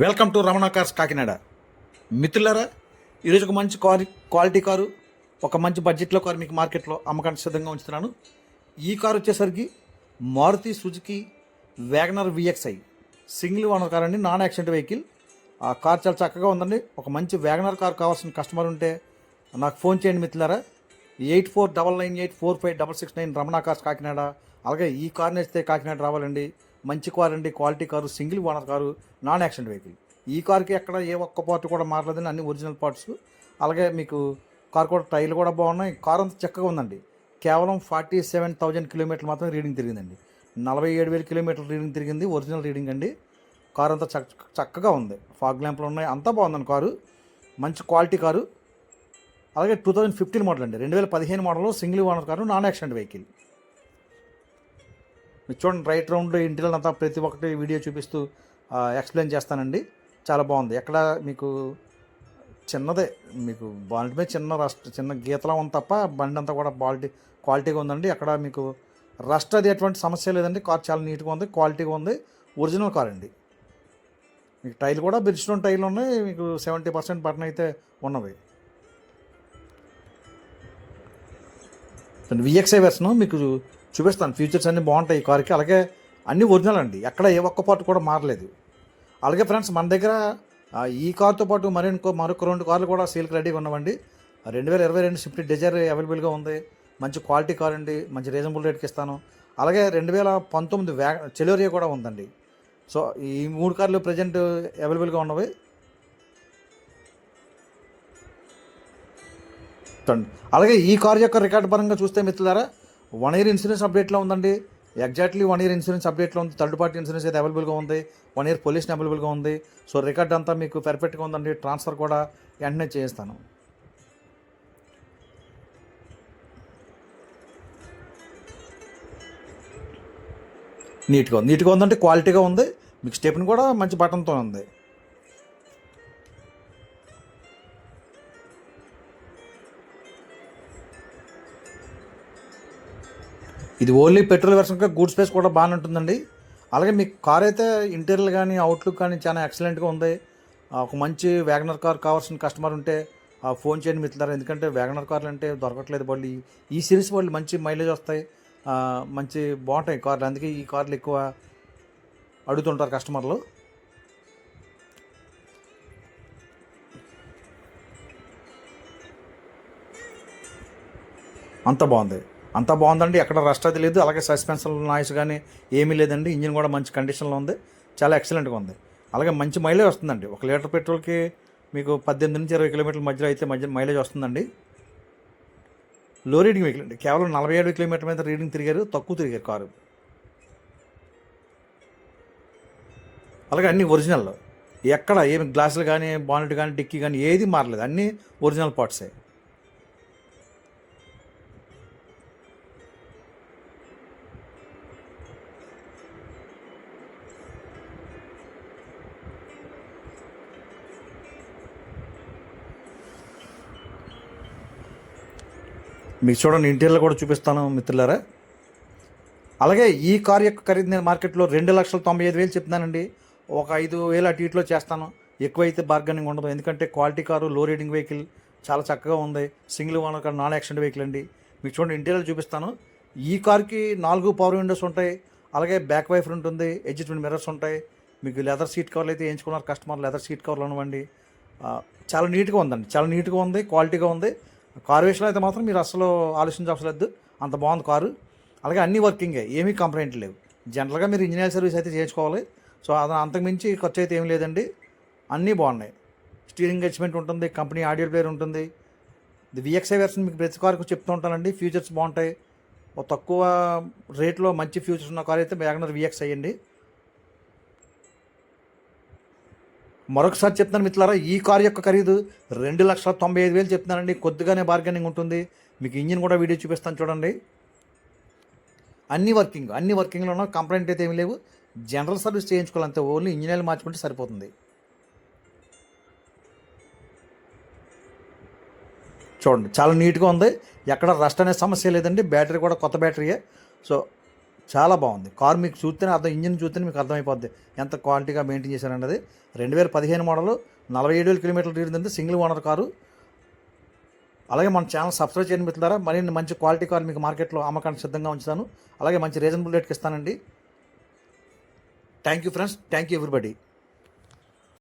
Welcome to Ramana cars Kakinada. మిత్రులారా, ఈరోజు ఒక మంచి క్వాలిటీ కారు, ఒక మంచి బడ్జెట్లో కారు మీకు మార్కెట్లో అమ్మకానికి సిద్ధంగా ఉంచుతున్నాను. ఈ కారు వచ్చేసరికి Maruti Suzuki WagonR VXI single owner car అండి, నాన్ యాక్సిడెంట్ వెహికల్. ఆ కార్ చాలా చక్కగా ఉందండి. ఒక మంచి వ్యాగనర్ కార్ కావాల్సిన కస్టమర్ ఉంటే నాకు ఫోన్ చేయండి మిత్రులారా. 8499845669 రమణ కార్స్ కాకినాడ. అలాగే ఈ కార్ నేస్తే కాకినాడ రావాలండి. మంచి కార్ అండి, quality car, single owner car, non accident vehicle. ఈ కార్కి ఎక్కడ ఏ ఒక్క పార్ట్ కూడా మారలేదండి, అన్ని ఒరిజినల్ పార్ట్స్. అలాగే మీకు కార్ కూడా టైర్లు కూడా బాగున్నాయి. కార్ అంతా చక్కగా ఉందండి. కేవలం 47,000 కిలోమీటర్లు మాత్రం రీడింగ్ తిరిగిందండి. 47,000 కిలోమీటర్లు రీడింగ్ తిరిగింది, ఒరిజినల్ రీడింగ్ అండి. కారు అంతా చక్కగా ఉంది. ఫాగ్ ల్యాంప్లు ఉన్నాయి, అంతా బాగుందండి కారు. మంచి క్వాలిటీ కారు. అలాగే 2015 మోడల్ అండి, 2015 model, single owner car, non accident vehicle. మీరు చూడండి, రైట్ రౌండ్ ఇంటీరియర్ అంతా ప్రతి ఒక్కటి వీడియో చూపిస్తూ ఎక్స్ప్లెయిన్ చేస్తానండి. చాలా బాగుంది. ఎక్కడ మీకు చిన్నదే, మీకు బాల్ట్ మీద చిన్న గీతలా ఉంది తప్ప బండి అంతా కూడా క్వాలిటీగా ఉందండి. అక్కడ మీకు రస్ట్ అది ఎటువంటి సమస్య లేదండి. కార్ చాలా నీట్గా ఉంది, క్వాలిటీగా ఉంది, ఒరిజినల్ కార్ అండి. మీకు టైర్లు కూడా బ్రిడ్జ్టోన్ టైర్లు ఉన్నాయి. మీకు 70% బటన్ అయితే ఉన్నవి. విఎక్స్ఐ వెర్షన్ మీకు చూపిస్తాను. ఫీచర్స్ అన్నీ బాగుంటాయి ఈ కార్కి. అలాగే అన్నీ ఒరిజినల్ అండి, ఎక్కడ ఏ ఒక్క పార్ట్ కూడా మారలేదు. అలాగే ఫ్రెండ్స్, మన దగ్గర ఈ కార్తో పాటు మరొక 2 కార్లు కూడా సేల్కి రెడీగా ఉన్నామండి. 2022 స్విఫ్ట్ డిజైర్ అవైలబుల్గా ఉంది. మంచి క్వాలిటీ కార్ అండి, మంచి రీజనబుల్ రేట్కి ఇస్తాను. అలాగే 2019 చెలోరియా కూడా ఉందండి. సో ఈ 3 కార్లు ప్రజెంట్ అవైలబుల్గా ఉన్నవి. అలాగే ఈ కార్ యొక్క రికార్డు పరంగా చూస్తే మిత్రులారా, 1 ఇయర్ ఇన్సూరెన్స్ అప్డేట్లో ఉందండి. ఎగ్జాక్ట్లీ 1 ఇయర్ ఇన్సూరెన్స్ అప్డేట్లో ఉంది. థర్డ్ పార్టీ ఇన్సూరెన్స్ అయితే అవైలబుల్గా ఉంది. 1 ఇయర్ పొల్యూషన్ అవైలబుల్గా ఉంది. సో రికార్డ్ అంతా మీకు పర్ఫెక్ట్గా ఉందండి. ట్రాన్స్ఫర్ కూడా వెంటనే చేస్తాను. నీట్గా ఉందంటే క్వాలిటీగా ఉంది. మీకు స్టెప్ని కూడా మంచి బటన్తో ఉంది. ఇది ఓన్లీ పెట్రోల్ వెర్షన్, గూడ్ స్పేస్ కూడా బాగానే ఉంటుందండి. అలాగే మీకు కార్ అయితే ఇంటీరియర్ కానీ అవుట్లుక్ కానీ చాలా ఎక్సలెంట్గా ఉంది. ఒక మంచి వ్యాగనర్ కార్ కావాల్సిన కస్టమర్ ఉంటే ఫోన్ చేయండి మిత్రులారా. ఎందుకంటే వ్యాగనర్ కార్లు అంటే దొరకట్లేదు. వాళ్ళు ఈ సిరీస్ వాళ్ళు మంచి మైలేజ్ వస్తాయి, మంచి బాగుంటాయి కార్లు. అందుకే ఈ కార్లు ఎక్కువ అడుగుతుంటారు కస్టమర్లు. అంత బాగుందండి. ఎక్కడ రస్ట్ అది లేదు. అలాగే సస్పెన్షన్ నాయిస్ కానీ ఏమీ లేదండి. ఇంజిన్ కూడా మంచి కండిషన్లో ఉంది, చాలా ఎక్సలెంట్గా ఉంది. అలాగే మంచి మైలేజ్ వస్తుందండి. 1 లీటర్ పెట్రోల్కి మీకు 18 నుంచి 20 కిలోమీటర్ల మధ్యలో అయితే మైలేజ్ వస్తుందండి. లో రీడింగ్ వెహికల్ అండి. కేవలం 47 కిలోమీటర్ల మీద రీడింగ్ తక్కువ తిరిగారు కారు. అలాగే అన్నీ ఒరిజినల్. ఎక్కడ ఏమి గ్లాసులు కానీ, బానెట్ కానీ, డిక్కీ కానీ ఏది మారలేదు. అన్నీ ఒరిజినల్ పార్ట్సే. మీకు చూడండి, ఇంటీరియర్ కూడా చూపిస్తాను మిత్రులారా. అలాగే ఈ కార్ యొక్క ఖరీదు నేను మార్కెట్లో 2,95,000 చెప్తున్నానండి. ఒక 5,000 అటు ఇటులో చేస్తాను. ఎక్కువైతే బార్గెనింగ్ ఉండదు. ఎందుకంటే క్వాలిటీ కారు, లో రీడింగ్ వెహికల్, చాలా చక్కగా ఉంది. Single owner car, non accident vehicle అండి. మీకు చూడండి, ఇంటీరియర్ చూపిస్తాను. ఈ కార్కి 4 పవర్ విండోస్ ఉంటాయి. అలాగే బ్యాక్ వైఫర్ ఉంటుంది, అడ్జస్ట్మెంట్ మిర్రర్స్ ఉంటాయి. మీకు లెదర్ సీట్ కవర్లు అయితే వేయించుకున్నారు కస్టమర్. లెదర్ సీట్ కవర్లు అనవండి. చాలా నీట్గా ఉందండి, చాలా నీట్గా ఉంది, క్వాలిటీగా ఉంది. కారు విషయంలో అయితే మాత్రం మీరు అసలు ఆలోచించవసలేదు, అంత బాగుంది కారు. అలాగే అన్నీ వర్కింగే, ఏమీ కంప్లైంట్ లేవు. జనరల్గా మీరు ఇంజనీర్ సర్వీస్ అయితే చేయించుకోవాలి. సో అది అంతకుమించి ఖర్చు అయితే ఏం లేదండి. అన్నీ బాగున్నాయి. స్టీరింగ్ అడ్జస్ట్మెంట్ ఉంటుంది, కంపెనీ ఆడియో ప్లేయర్ ఉంటుంది. ఇది విఎక్స్ఐ వెర్షన్ మీకు ప్రతి కారుకు చెప్తూ ఉంటానండి. ఫీచర్స్ బాగుంటాయి. ఒక తక్కువ రేట్లో మంచి ఫీచర్స్ ఉన్న కారు అయితే వ్యాగనర్ విఎక్స్ఐ అండి. మరొకసారి చెప్తున్నాను మిత్రులారా, ఈ కారు యొక్క ఖరీదు 2,95,000 చెప్తున్నానండి. కొద్దిగానే బార్గెనింగ్ ఉంటుంది. మీకు ఇంజిన్ కూడా వీడియో చూపిస్తాను చూడండి. అన్ని వర్కింగ్లో ఉన్న కంప్లైంట్ అయితే ఏమి లేవు. జనరల్ సర్వీస్ చేయించుకోవాలంతే, ఓన్లీ ఇంజిన్ మార్చుకుంటే సరిపోతుంది. చూడండి, చాలా నీట్గా ఉంది. ఎక్కడ రస్ట్ అనే సమస్య లేదండి. బ్యాటరీ కూడా కొత్త బ్యాటరీయే. సో చాలా బాగుంది కారు. మీకు చూస్తేనే అర్థం, ఇంజిన్ చూస్తేనే మీకు అర్థమైపోద్ది ఎంత క్వాలిటీగా మెయింటైన్ చేశారన్నది. 2015 మోడల్, 47,000 కిలోమీటర్లు తిరిగిందంటే సింగిల్ ఓనర్ కారు. అలాగే మన ఛానల్ సబ్స్క్రైబ్ చేయని మిత్రులారా, మరిన్ని మంచి క్వాలిటీ కారు మీకు మార్కెట్లో అమ్మకానికి సిద్ధంగా ఉంచుతాను. అలాగే మంచి రీజనబుల్ రేట్కి ఇస్తానండి. Thank you friends, thank you everybody.